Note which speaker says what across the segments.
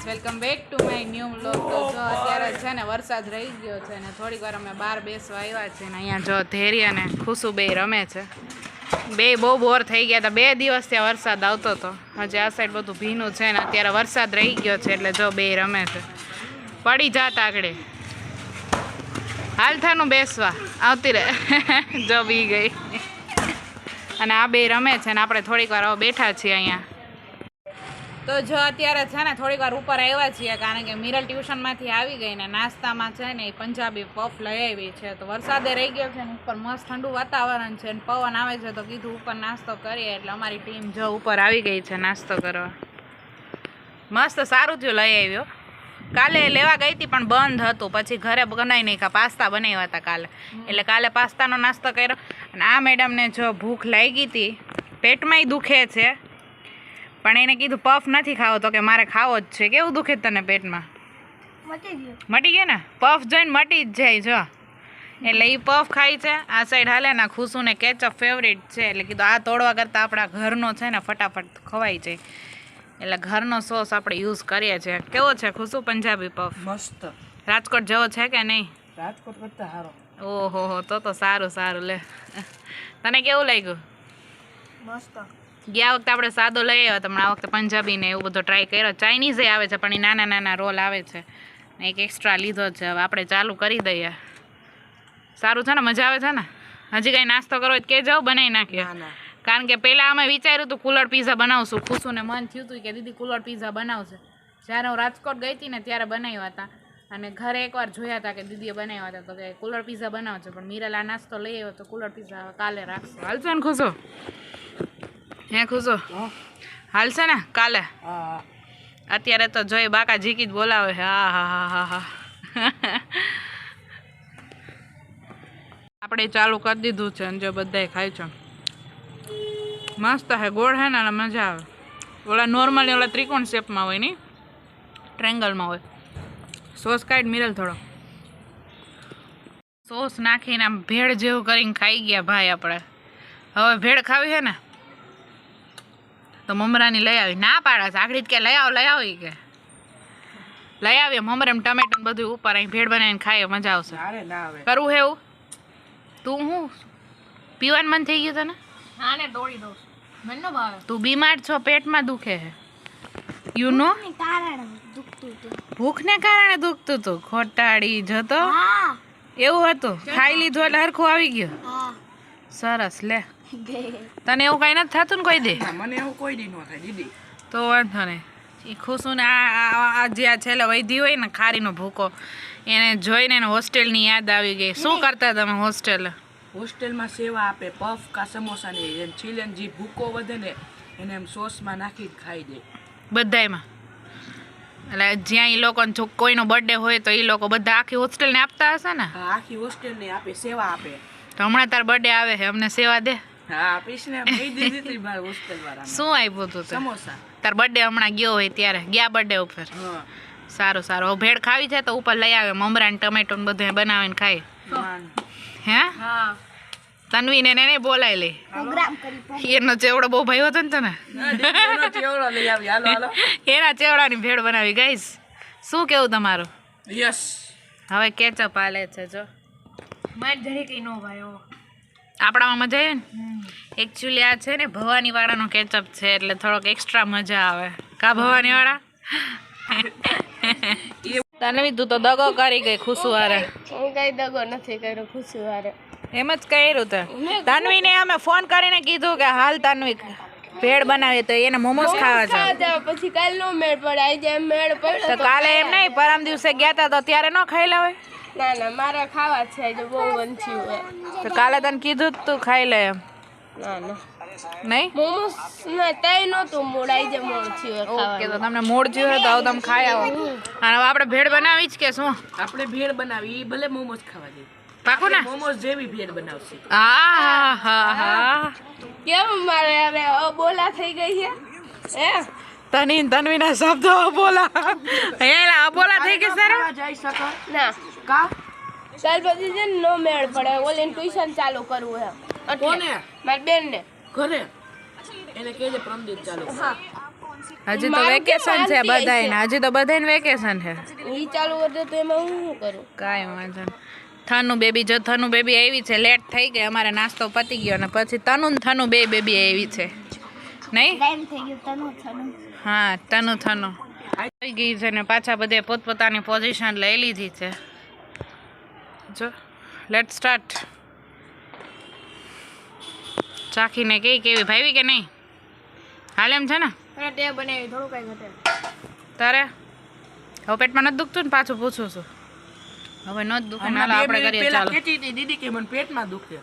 Speaker 1: Guys welcome back to my new vlog. તો જો અત્યારે છે ને વરસાદ રહી ગયો છે ને થોડીક વાર અમે બહાર બેસવા આવ્યા છે ને અહીંયા જો ધેરી અને ખુશુ બે રમે છે. બે બહુ બોર થઈ ગયા હતા. 2 દિવસ ત્યાં વરસાદ આવતો હતો. હજી આ સાઈડ બધું ભીનું છે ને અત્યારે વરસાદ રહી ગયો છે એટલે જો બે રમે છે. પડી જાત આગળ હાલ થાનું બેસવા આવતી રહે. જો બી ગઈ અને આ બે રમે છે ને આપણે થોડીક વાર બેઠા છીએ અહીંયા. તો જો અત્યારે છે ને થોડીક વાર ઉપર આવ્યા છીએ કારણ કે મિરલ ટ્યુશનમાંથી આવી ગઈ ને નાસ્તામાં છે ને એ પંજાબી પફ લઈ આવી છે. તો વરસાદે રહી ગયો છે ને ઉપર મસ્ત ઠંડુ વાતાવરણ છે ને પવન આવે છે તો કીધું ઉપર નાસ્તો કરીએ એટલે અમારી ટીમ જો ઉપર આવી ગઈ છે નાસ્તો કરવા. મસ્ત સારું થયું લઈ આવ્યો. કાલે લેવા ગઈ હતી પણ બંધ હતું પછી ઘરે બનાવી નાખ્યા. પાસ્તા બનાવ્યા હતા કાલે એટલે કાલે પાસ્તાનો નાસ્તો કર્યો. અને આ મેડમને જો ભૂખ લાગી હતી પેટમાંય દુખે છે પણ એને કીધું પફ નથી ખાવો તો કે મારે ખાવો જ છે. કેવું દુખે તને પેટમાં? મટી ગયો ને પફ જોઈને મટી જ જાય જો એટલે એ પફ ખાય છે. આ સાઈડ હાલે ને ખુશુને કેચઅપ ફેવરેટ છે એટલે કીધું આ તોડવા કરતાં આપણા ઘરનો છે ને ફટાફટ ખવાઈ જાય એટલે ઘરનો સોસ આપણે યુઝ કરીએ છીએ. કેવો છે ખુશુ પંજાબી પફ?
Speaker 2: મસ્ત.
Speaker 1: રાજકોટ જેવો છે કે નહીં?
Speaker 2: રાજકોટ કરતા સારો.
Speaker 1: ઓહો તો સારું સારું. લે તને કેવું લાગ્યું?
Speaker 2: મસ્ત.
Speaker 1: ગયા વખતે આપણે સાદો લઈ આવ્યા હતા પણ આ વખતે પંજાબી ને એવું બધું ટ્રાય કર્યો. ચાઇનીઝ આવે છે પણ એ નાના નાના રોલ આવે છે ને એક એક્સ્ટ્રા લીધો છે. હવે આપણે ચાલુ કરી દઈએ. સારું છે ને? મજા આવે છે ને? હજી કાંઈ નાસ્તો કરો કે જાઓ બનાવી નાખીએ. કારણ કે પહેલાં અમે વિચાર્યું હતું કુલર પીઝા બનાવશું. ખુશુને મન થયું હતું કે દીદી કુલર પીઝા બનાવશે. જ્યારે હું રાજકોટ ગઈ હતી ને ત્યારે બનાવ્યા હતા અને ઘરે એકવાર જોયા હતા કે દીદીએ બનાવ્યા હતા તો કે કુલર પીઝા બનાવશે પણ મિરલ આ નાસ્તો લઈ આવ્યો તો કુલર પીઝા કાલે રાખશે. હાલશે ને ખુશુ? હે ખુશુ હાલશે ને કાલે? અત્યારે તો જોઈ બાકા જીકી જ બોલાવે. હા હા હા હા હા. આપણે ચાલુ કરી દીધું છે અને જો બધાય ખાય છે. મસ્ત હે ગોળ હે ને મજા આવે. ઓલા નોર્મલી ઓલા ત્રિકોણ શેપમાં હોય ને ટ્રેંગલમાં હોય. સોસ કાઢ મિરલ થોડો. સોસ નાખીને આમ ભેળ જેવું કરીને ખાઈ ગયા ભાઈ આપણે. હવે ભેળ ખાવી છે ને તો મમરાની લઈ આવી. ના પાડે છે આગળ કે લઈ આવો કે લઈ આવીએ મમરામ ટમેટો બધું ઉપર અહીં ભેળ બનાવીને ખાઈએ મજા આવશે. કરવું હે એવું? તું હું પીવાનું મન થઈ ગયું તને? હા ને દોડી દઉં. મને ન ભાવે. તું બીમાર છો પેટમાં દુખે છે યુ નો? ભૂખને કારણે દુખતું હતું? ખોટાડી જતો એવું હતું? ખાઈ લીધું એટલે હરખું આવી ગયું? સરસ. લે તને એવું કઈ નથી થતું ને કોઈ દે?
Speaker 2: મને એવું કોઈ દી ન થાય દીદી.
Speaker 1: તો વાંધો નહીં. એ ખુશુને આ જે આ છેલ્લે વૈધી હોય ને ખારીનો ભૂકો એને જોઈને એને હોસ્ટેલની યાદ આવી ગઈ. શું કરતા તમે હોસ્ટેલ?
Speaker 2: હોસ્ટેલમાં સેવા આપે પફ કા સમોસાની એમ છીલેન જે ભૂકો વધે ને એને એમ સોસમાં નાખી ખાઈ દે
Speaker 1: બધાયમાં. એટલે જ્યાં એ લોકો કોઈનો બર્થડે હોય તો એ લોકો બધા આખી હોસ્ટેલને આપતા હશે ને?
Speaker 2: હા આખી હોસ્ટેલને આપે સેવા આપે.
Speaker 1: તો હમણાં તાર બર્થડે આવે છે અમને સેવા દે.
Speaker 2: હા આપીશ ને. કહી દીધી હતી મારા હોસ્ટેલ વાળા.
Speaker 1: શું આપ્યું તું?
Speaker 2: સમોસા. તાર
Speaker 1: બર્થડે હમણાં ગયો હોય ત્યારે ગયા બર્થડે ઉપર?
Speaker 2: હા.
Speaker 1: સારું સારું. ભેળ ખાવી છે તો ઉપર લઈ આવે મમરા ને ટમેટો ને બધું બનાવીને ખાય. હે હા તન્વીને એને બોલાય લે. એનો ચેવડો બહુ ભાઈ હતો ને તને? એના ચેવડાની ભેળ બનાવી. ગાઈસ શું કેવું તમારું?
Speaker 2: યસ.
Speaker 1: હવે કેચઅપ હાલે છે જો. મારે જરી કઈ નો ભાઈ આપણામાં મજા આવે ને. એકચ્યુઅલી આ છે ને ભવાની વાળાનો કેચઅપ છે એટલે થોડોક એક્સ્ટ્રા મજા આવે. કા ભવાની વાળા? તન્વી તું તો દગો કરી ગઈ ખુશુ હારે.
Speaker 3: હું કઈ દગો નથી કર્યો ખુશુ હારે.
Speaker 1: એમ જ કર્યું તે. તન્વીને અમે ફોન કરીને કીધું કે હાલ તન્વી ભેળ બનાવીએ તો એને મોમોસ ખાવા છે.
Speaker 3: પછી કાલ નો મેળ પડે આજે મેળ પડે
Speaker 1: તો કાલે એમ નહીં પરમ દિવસે ગયા તા તો ત્યારે ન ખાઈ લેવાય?
Speaker 3: ના ના મારે ખાવા છે આજે બહુ વંચી હોય
Speaker 1: તો કાલે તને કીધું તું ખાઈ લે એમ?
Speaker 3: ના ના
Speaker 1: નહીં
Speaker 3: મોમોસ ના તઈ નહોતું મૂડ આજે મૂડ થયું ખાવા.
Speaker 1: ઓકે તો તમને મૂડ થયું હોય તો હવે તમે ખાઈ આવો. અને હવે આપણે ભેળ બનાવી જ કે શું?
Speaker 2: આપણે ભેળ બનાવી ભલે મોમોસ ખાવા દે.
Speaker 1: પાકું ને?
Speaker 2: મોમોસ જેવી ભેળ બનાવશે.
Speaker 1: હા હા હા.
Speaker 3: કેમ મારે હવે અબોલા થઈ ગઈ છે?
Speaker 1: તન્વીના શબ્દો અબોલા. એલા અબોલા થઈ ગઈ સર.
Speaker 2: જઈ શકો
Speaker 3: ના
Speaker 2: કા
Speaker 3: કાલ પછી છે ને નો મેળ પડે ઓલીને ટ્યુશન ચાલુ કરવું છે.
Speaker 2: કોને?
Speaker 3: મારી બેન ને
Speaker 2: ઘરે એને કહેજે પ્રમદીપ ચાલુ.
Speaker 3: હા
Speaker 1: હજી તો
Speaker 3: મારું
Speaker 1: વેકેશન
Speaker 3: કેમ
Speaker 1: છે
Speaker 3: શાંતિ
Speaker 1: બધાને, હજી તો બધાને વેકેશન છે.
Speaker 3: ઈ ચાલુ કરે તો એમાં હું શું કરું?
Speaker 1: કાંઈ વાંધો નહીં. થનુ બેબી આવી છે, લેટ થઈ ગઈ, અમારે નાસ્તો પતી ગયો ને પછી તનુ ને થનુ બે બેબી આવી છે નહીં.
Speaker 3: ટાઈમ થઈ ગયો તનું.
Speaker 1: હા થનુ આવી ગઈ છે ને પાછા બધે પોતપોતાની પોઝિશન લઈ લીધી છે. જો લેટ સ્ટાર્ટ. ચાખીને કેવી ભાવી કે નહીં? હાલ એમ છે ને
Speaker 3: તે બનાવી થોડું કઈ ઘટે.
Speaker 1: તારે હવે પેટમાં નથી દુખતું ને? પાછું પૂછું છું. હવે ન દુખે ને હાલ આપણે કરીએ.
Speaker 2: પેલા
Speaker 1: ચાલો.
Speaker 2: કહેતી હતી દીદી કે મને પેટમાં દુખે.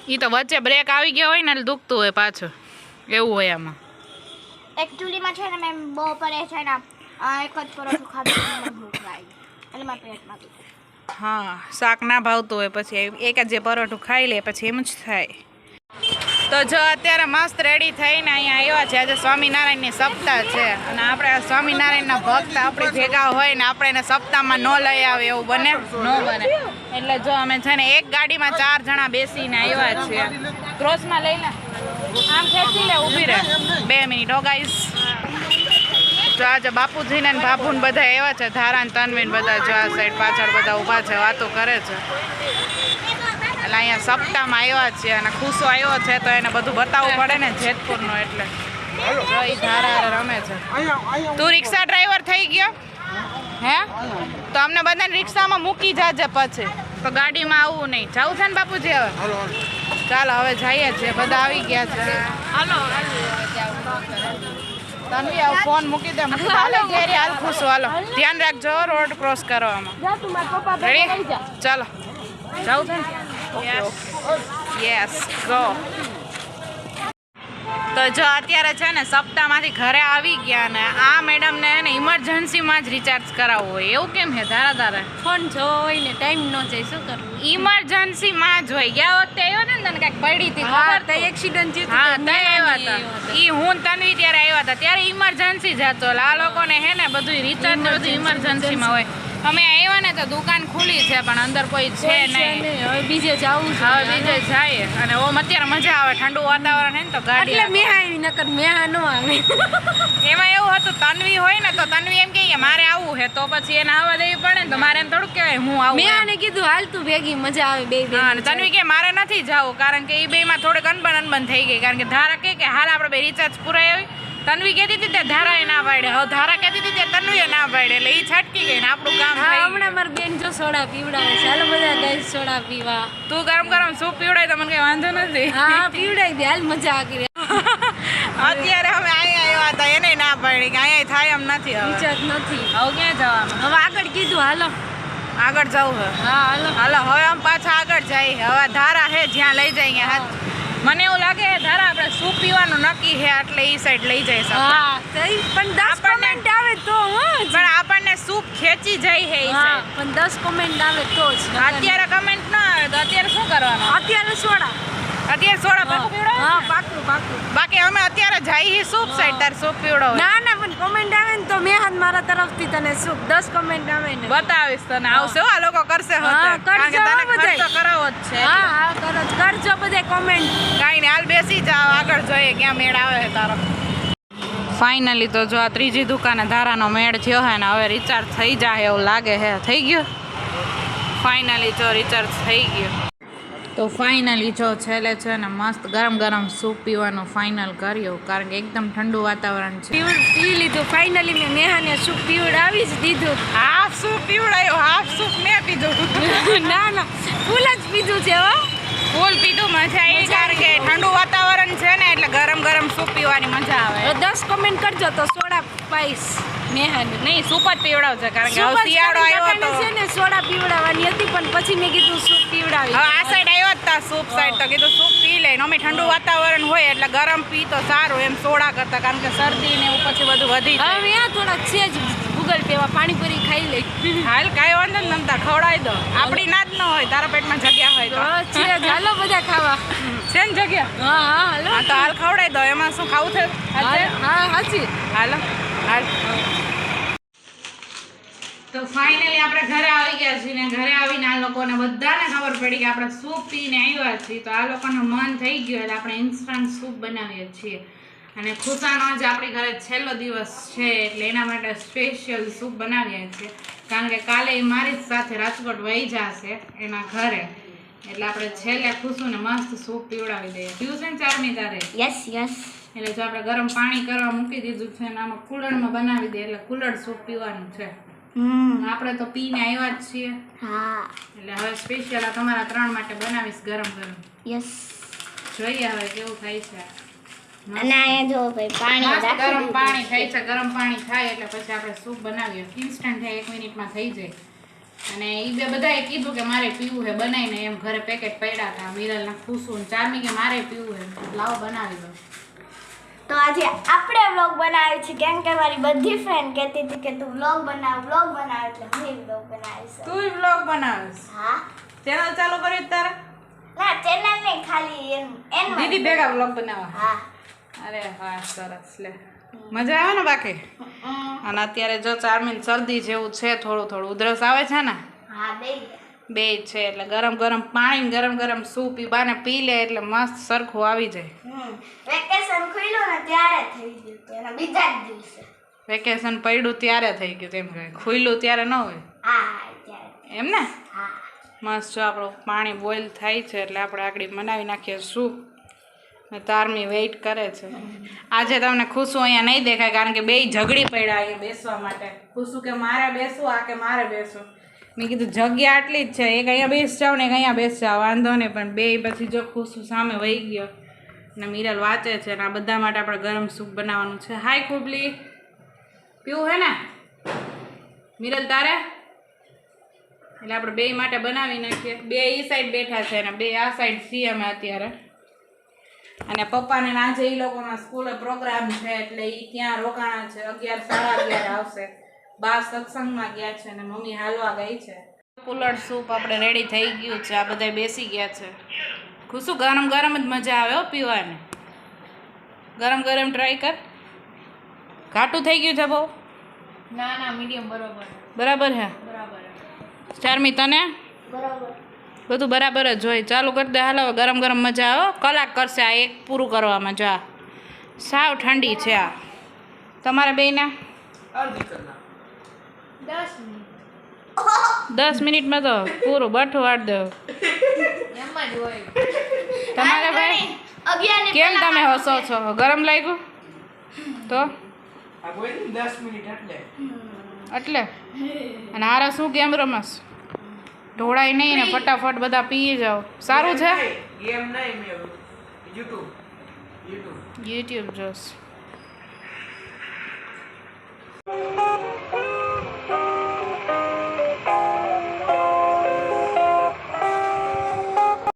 Speaker 1: ઈ તો વચ્ચે બ્રેક આવી ગયો હોય ને એટલે દુખતું હોય પાછું, એવું હોય આમાં.
Speaker 3: એકચ્યુઅલીમાં છે ને મેં બપોરે છે ને એક જ પરોઠું ખાધું અને મને ભૂખ લાગી એટલે મારા પેટમાં દુખે.
Speaker 1: હા શાક ના ભાવતું હોય પછી એક જ જે પરોઠું ખાઈ લે પછી એમ જ થાય. તો જો અત્યારે મસ્ત રેડી થઈને અહીંયા આવ્યા છે. આજે સ્વામિનારાયણની સપ્તાહ છે અને આપણે સ્વામિનારાયણના ભક્ત આપણી ભેગા હોય ને આપણે એને સપ્તાહમાં ન લઈ આવે એવું બને ન બને. એટલે જો અમે છે ને એક ગાડીમાં 4 જણા બેસીને આવ્યા છીએ. ક્રોસમાં લઈ લે, આમ ખેંચી લે, ઊભી રહે 2 મિનિટ. હો ગાઈસ, જો આજે બાપુજીને ને બાપુને બધા આવ્યા છે. ધારા ને તન્વીન બધા જો આ સાઈડ પાછળ બધા ઊભા છે, વાતો કરે છે. એટલે અહીંયા સપ્તાહમાં આવ્યા છે અને ખુશો આવ્યો છે તો એને બધું બતાવવું પડે ને જેતપુરનો. એટલે જો ઈ ધારા રમે છે. તું રિક્ષા ડ્રાઈવર થઈ ગયો હે? તો અમને બધાને રિક્ષામાં મૂકી જાજે પછી, તો ગાડીમાં આવવું નહીં. જવું છે ને બાપુજી? હવે ચાલો હવે જઈએ છીએ, બધા આવી ગયા છે. હાલો તન્વી આવ ફોન મૂકી દે. હાલો ઘેરી હાલ ખુશો, હાલો ધ્યાન રાખજો રોડ ક્રોસ કરવામાં.
Speaker 3: જા તું મારા પપ્પા પાસે
Speaker 1: રેડી?
Speaker 3: લઈ જા.
Speaker 1: ચાલો જાઉં છે ને? Yes go. તો જો અત્યારે છે ને સપ્તાહમાંથી ઘરે આવી ગયા ને આ મેડમને એને ઇમરજન્સીમાં જ રિચાર્જ કરાવવું હોય એવું કેમ છે? ધારા
Speaker 3: ફોન જોવો હોય ને ટાઈમ ન જાય શું કરવું?
Speaker 1: ઇમરજન્સીમાં જ હોય. ગયા વખતે આવ્યો ને તને કાંઈક પડી હતી ખબર?
Speaker 3: તો એક્સિડન્ટ થયું
Speaker 1: હા તઈ આવ્યા હતા. ઈ હું તન્વી ત્યારે આવ્યા હતા ત્યારે ઇમરજન્સી જ હતો. એટલે આ લોકોને હે ને બધું રિચાર્જ ને બધું ઇમરજન્સીમાં હોય. અમે આવ્યા ને તો દુકાન ખુલી છે પણ અંદર કોઈ છે નહીં.
Speaker 3: હવે બીજે જાવું છે.
Speaker 1: હવે બીજે જાય અને ઓમ અત્યારે મજા આવે, ઠંડુ વાતાવરણ હે ને તો ગાડી
Speaker 3: એટલે મેં આવી નકર મેં ન આવે.
Speaker 1: એમાં એવું હતું તન્વી હોય ને તો તન્વી એમ કે મારે આવવું હે તો પછી એને આવવા દેવી પડે ને તો મારે એમ થોડુંક કહેવાય હું આવું.
Speaker 3: મેં આને કીધું હાલ તું ભેગી મજા આવે બે
Speaker 1: હા અને તન્વી કે મારે નથી જવું કારણ કે એ બેમાં થોડીક અનબન થઈ ગઈ. કારણ કે ધારા કે હાલ આપણે બે રિચાર્જ પુરાઈ આવી. તન્વી કહેતી હતી ત્યાં ધારાએ ના પાડે, હવે ધારા કહેતી હતી ત્યાં તન્વીએ ના પાડે એટલે એ છટકી ગઈ ને આપણું કામ થઈ ગયું.
Speaker 3: હમણાં મારી બેન જો સોડા પીવડાવે છે. હાલો બધા ગાઈસ સોડા પીવા.
Speaker 1: તું ગરમ સૂપ પીવડાય તો મને કઈ વાંધો નથી.
Speaker 3: હા પીવડાવી દે હાલ મજા કરી.
Speaker 1: અત્યારે અમે અહીંયા આવ્યા હતા એને ના પાડી કે અહીંયા થાય એમ નથી. હવે
Speaker 3: રિચાર્જ નથી.
Speaker 1: હવે ક્યાં જવાનું?
Speaker 3: હવે આગળ કીધું હાલો.
Speaker 1: આગળ જવું હે?
Speaker 3: હા હાલો.
Speaker 1: હાલો હવે આમ પાછા આગળ જાય. હવે ધારા હે જ્યાં લઈ જાય અહીંયા. મને એવું લાગે ધારા આપણે સૂપ પીવાનું નક્કી છે એટલે ઈ સાઈડ લઈ જઈ શકે.
Speaker 3: હા તઈ પણ 10 કમેન્ટ આવે તો
Speaker 1: પણ આપણને સૂપ ખેંચી જાય છે ઈ
Speaker 3: હા
Speaker 1: સાઈડ.
Speaker 3: પણ 10 કમેન્ટ આવે તો જ.
Speaker 1: અત્યારે કમેન્ટ ના આવે તો અત્યારે શું કરવાનું?
Speaker 3: અત્યારે સોડા.
Speaker 1: અત્યારે સોડા પાકું પીવડાવો?
Speaker 3: હા પાકું.
Speaker 1: બાકી અમે અત્યારે જઈએ સૂપ સાઈડ તાર સૂપ પીવડાવો.
Speaker 3: ના પણ કમેન્ટ આવે ને તો મેં હાથ મારા તરફથી તને શું 10 કમેન્ટ આવે ને
Speaker 1: બતાવીશ તને. આવશે હો, આ લોકો કરશે હોતે.
Speaker 3: હા,
Speaker 1: કારણ કે
Speaker 3: કરજો
Speaker 1: તને
Speaker 3: બધાય.
Speaker 1: ખર્ચો કરાવવો જ છે.
Speaker 3: હા કરજો બધે કમેન્ટ.
Speaker 1: કાંઈ નહીં હાલ બેસી જાઓ આગળ જોઈએ ક્યાં મેળ આવે છે તારો. ફાઇનલી તો જો આ ત્રીજી દુકાને ધારાનો મેળ થયો હે ને હવે રિચાર્જ થઈ જાય એવું લાગે છે. થઈ ગયો ફાઇનલી જો રિચાર્જ થઈ ગયો. તો ફાઇનલી જો છેલ્લે છે ને મસ્ત ગરમ સૂપ પીવાનું ફાઇનલ કર્યું કારણ કે એકદમ ઠંડુ વાતાવરણ છે.
Speaker 3: પી લીધું ફાઇનલી મેં નેહાને સૂપ પીવડાવી જ દીધું.
Speaker 1: હાફ સૂપ પીવડાયો, હાફ સૂપ મેં પીધું.
Speaker 3: ના ફૂલ જ પીધું છે હો.
Speaker 1: ફૂલ પીધું મજા આવી કારણ કે ઠંડુ વાતાવરણ છે ને એટલે ગરમ સૂપ પીવાની મજા આવે.
Speaker 3: 10 કમેન્ટ કરજો તો સોડા પાઈશ નેહાને.
Speaker 1: નહીં સૂપ જ પીવડાવશે કારણ કે હવે
Speaker 3: સૂપ જ
Speaker 1: શિયાળો આવ્યો
Speaker 3: કાકાને
Speaker 1: તો
Speaker 3: છે ને સોડા પીવડાવવાની હતી પણ પછી મેં કીધું સૂપ પીવડાવી.
Speaker 1: હવે આ સાઈડ આવ્યો જ તા સૂપ સાઈડ તો કીધું સૂપ પી લે. અમે ઠંડુ વાતાવરણ હોય એટલે ગરમ પી તો સારું એમ સોડા કરતા કારણ કે શરદી ને એવું પછી બધું વધી જાય.
Speaker 3: હવે આ થોડાક છે જ ગૂગલ પેવા પાણીપુરી ખાઈ લઈ.
Speaker 1: હાલ કાંઈ વાંધો ને નમતા ખવડાવી દો. આપણી ના જ ન હોય તારા પેટમાં જગ્યા હોય તો
Speaker 3: છે જ હાલો બધા ખાવા.
Speaker 1: છે ને જગ્યા?
Speaker 3: હા હાલો.
Speaker 1: હા તો હાલ ખવડાવી દો. એમાં શું ખાવું છે?
Speaker 3: હા સાચી.
Speaker 1: હાલો હાલ. તો ફાઇનલી આપણે ઘરે આવી ગયા છીએ ને ઘરે આવીને આ લોકોને બધાને ખબર પડી કે આપણે સૂપ પીને આવ્યા છીએ તો આ લોકોનું મન થઈ ગયું એટલે આપણે ઇન્સ્ટન્ટ સૂપ બનાવીએ છીએ. અને ખુશાનો જ આપણી ઘરે છેલ્લો દિવસ છે એટલે એના માટે સ્પેશિયલ સૂપ બનાવીએ છીએ કારણ કે કાલે એ મારી જ સાથે રાજકોટ વહી જશે એના ઘરે એટલે આપણે છેલ્લે ખુશુને મસ્ત સૂપ પીવડાવી દઈએ. પીવું છે ને ચારમી તારે?
Speaker 3: Yes yes.
Speaker 1: એટલે જો આપણે ગરમ પાણી કરવા મૂકી દીધું છે અને આમાં કુલરમાં બનાવી દઈએ એટલે કુલર સૂપ પીવાનું છે. આપણે તો પીને આવ્યા જ છીએ.
Speaker 3: હા.
Speaker 1: એટલે હવે સ્પેશિયલ આ તમારા 3 માટે બનાવીશ ગરમ ગરમ.
Speaker 3: યસ.
Speaker 1: જોઈએ હવે કેવું થાય છે.
Speaker 3: અને અહીંયા જો ભાઈ પાણી
Speaker 1: મસ્ત
Speaker 3: રાખી
Speaker 1: ગરમ
Speaker 3: દીધું
Speaker 1: પાણી
Speaker 3: છે.
Speaker 1: થાય છે. ગરમ પાણી થાય એટલે પછી આપણે સૂપ બનાવીએ. ઇન્સ્ટન્ટ થાય 1 મિનિટમાં થઈ જાય. અને એ બધાએ કીધું કે મારે પીવું છે બનાવીને એમ ઘરે પેકેટ પડ્યા હતા મિરલના ખુશું ને ચારમી કે મારે પીવું છે લાવો બનાવી દો.
Speaker 3: તો આજે આપણે વ્લોગ બનાવ્યો છે કેમ કે મારી બધી ફ્રેન્ડ કહેતી હતી કે તું વ્લોગ બનાવ એટલે હું વ્લોગ બનાવીશ.
Speaker 1: તું વ્લોગ બનાવીશ?
Speaker 3: હા.
Speaker 1: ચેનલ ચાલુ કરી તારે?
Speaker 3: ના ચેનલ નહીં ખાલી એમ
Speaker 1: દીદી ભેગા વ્લોગ બનાવવા?
Speaker 3: હા.
Speaker 1: અરે વાહ સરસ લે મજા આવે ને બાકી. અને અત્યારે જો ચારમીન શરદી જેવું છે થોડું ઉધરસ આવે છે ને
Speaker 3: હા
Speaker 1: બે છે એટલે ગરમ ગરમ પાણી ગરમ ગરમ સૂપ પીવાને પી લે એટલે મસ્ત સરખું આવી જાય.
Speaker 3: વેકેશન ખુલ્યું ને ત્યારે થઈ ગયું તો એના બીજા જ દિવસે.
Speaker 1: વેકેશન પડ્યું ત્યારે થઈ ગયું તેમ કહે ખુલ્લું ત્યારે ન હોય
Speaker 3: હા ત્યારે.
Speaker 1: એમ ને.
Speaker 3: હા.
Speaker 1: મસ્ત જો આપણું પાણી બોઇલ થાય છે એટલે આપણે આગળ બનાવી નાખીએ સૂપ. તારમી વેઇટ કરે છે. આજે તમને ખુશું અહીંયા નહીં દેખાય કારણ કે બેય ઝઘડી પડ્યા અહીંયા બેસવા માટે. ખુશું કે મારે બેસવું આ કે મારે બેસવું. મેં કીધું જગ્યા આટલી જ છે એક અહીંયા બેસ જાવ ને એક અહીંયા બેસ જાવ વાંધો નહીં પણ બે પછી જો ખુશું સામે વહી ગયો ને મિરલ વાંચે છે અને આ બધા માટે આપણે ગરમ સૂપ બનાવવાનું છે. હાય ખુબલી પીવું હે ને મિરલ તારે? એટલે આપણે બે માટે બનાવી નાખીએ. બે એ સાઈડ બેઠા છે અને બે આ સાઈડ છીએ અમે અત્યારે. અને પપ્પાને આજે એ લોકોના સ્કૂલે પ્રોગ્રામ છે એટલે એ ત્યાં રોકાણા છે 11:30 આવશે. બા સત્સંગમાં ગયા છે અને મમ્મી હાલવા ગઈ છે. કુલર સૂપ આપણે રેડી થઈ ગયું છે. આ બધા બેસી ગયા છે. ખુશું ગરમ ગરમ જ મજા આવે હો પીવાની. ગરમ ગરમ ટ્રાય કર. ઘાટું થઈ ગયું છે બહુ?
Speaker 3: ના મીડિયમ બરોબર.
Speaker 1: બરાબર હે?
Speaker 3: બરાબર.
Speaker 1: ચારમી તને?
Speaker 3: બરાબર.
Speaker 1: બધું બરાબર જ હોય. ચાલુ કરી દે હાલો ગરમ ગરમ મજા આવે. કલાક કરશે આ એક પૂરું કરવામાં. જા સાવ ઠંડી છે આ. તમારે બેયને?
Speaker 2: અડધી કલાક.
Speaker 1: 10 મિનિટમાં તો પૂરું બઠું વાળ દો.
Speaker 3: એમ જ હોય.
Speaker 1: તમારે ભાઈ કેમ તમે હસો છો? ગરમ લાગ્યું તો
Speaker 2: આ બોલી 10 મિનિટ
Speaker 1: એટલે અને હારા શું કેમ રમસ? ઢોળાય નહીં ને ફટાફટ બધા પી જાઓ. સારું છે.
Speaker 2: ગેમ નહીં મેં યુટ્યુબ
Speaker 1: યુટ્યુબ જોશ.